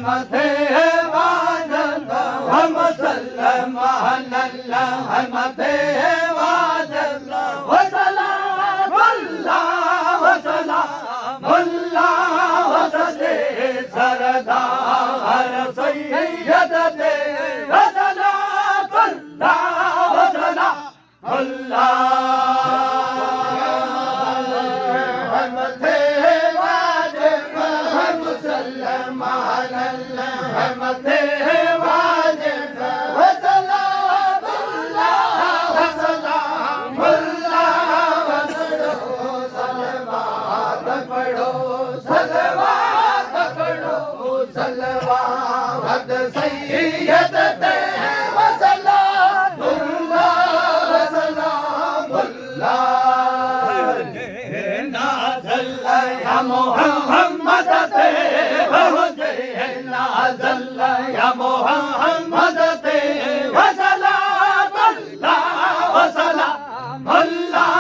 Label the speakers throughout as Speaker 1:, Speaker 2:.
Speaker 1: मथे वाजन हम सल्लम अल्लाह मथे वाजन वसलाम अल्लाह वसदे सरदार सैयद दे वसलाम अल्लाह मथे वाजन हम सल्लम अल्लाह मथे वाजन वसलाम अल्लाह सलवात पढ़ो सलवात सैयद ते मोहम्मद ते बहुते नाज़ल या मोहम्मद ते वसलाम अल्लाह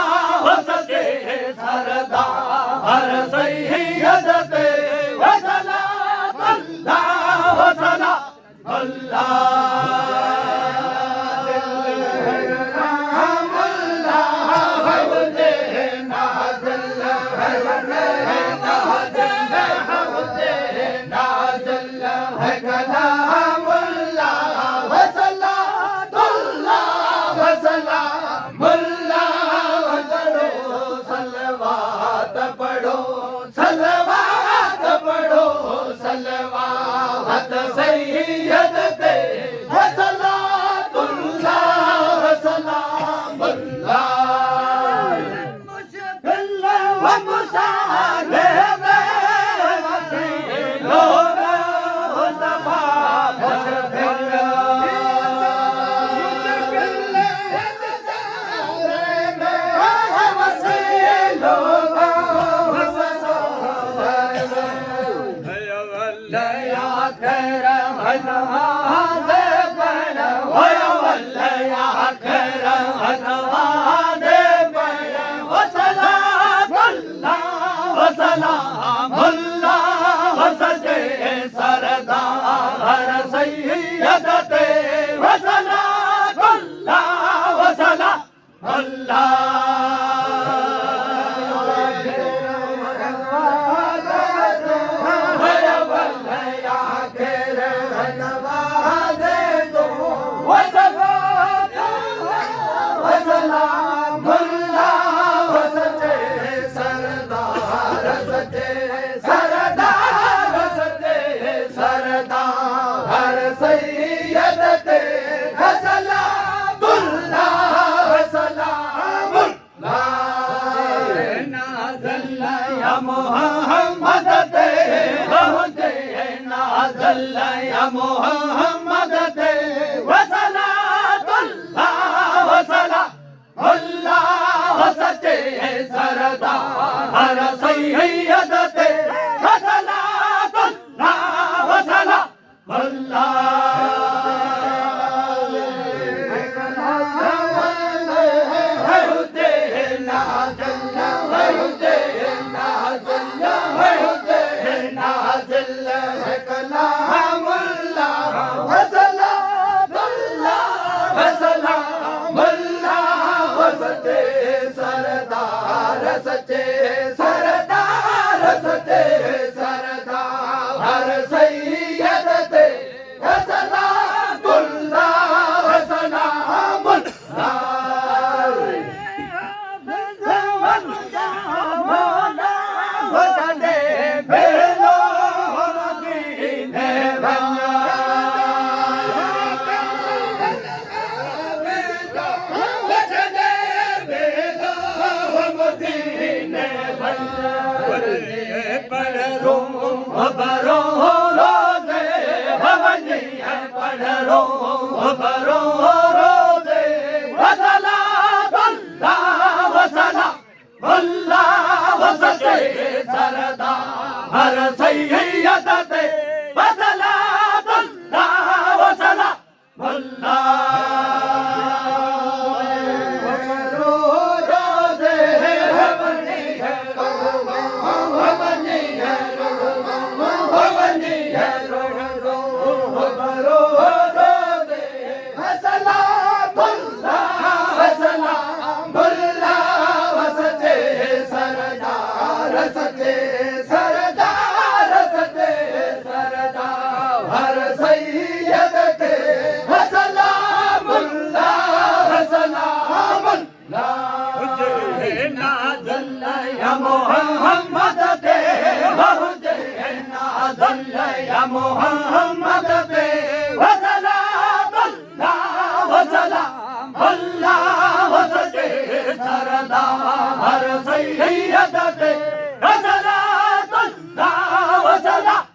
Speaker 1: वसते सरदार सैयद ते वसलाम अल्लाह सलवात सैयद ते वसलातुल्लाह वसलामुल्लाह मुशकिल व मुसाले लोग मुस्तफा सरदार सैयद ते वसलाम अल्लाह सैयद ते वसलातुल्लाह वसलामुल्लाह नाज़ल या मोहम्मद ते बहुते नाज़ल या मोहम्मद ते वसलातुल्लाह अल्लाह वसते सरदार सैयद ते वसलातुल्लाह अल्लाह सच्चे सरदार सच्चे सरदार सैयद ते वसलातुल्लाह वसलामुल्लाह वसदे बेलो मदीने बन्ना वसदे बेलो मदीने बन्ना पढ़ो बरो रोज़े भवनी है पढ़ो बरो रोज़े वसलाम अल्लाह वसते सरदार सैयद ते वसलाम अल्लाह हर सैयद के सलामुल्लाह सलामुल्लाह हुजैन नाज़ल या मोहम्मद ते हुजैन नाज़ल या मोहम्मद ते वसलातुल्लाह वसलामुल्लाह वसजे सरदार हर सैयद ते वसलातुल्लाह वसलामुल्लाह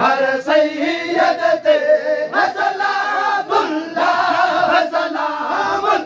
Speaker 1: हर सैयद ते सलामुल्लाह सलामुल्लाह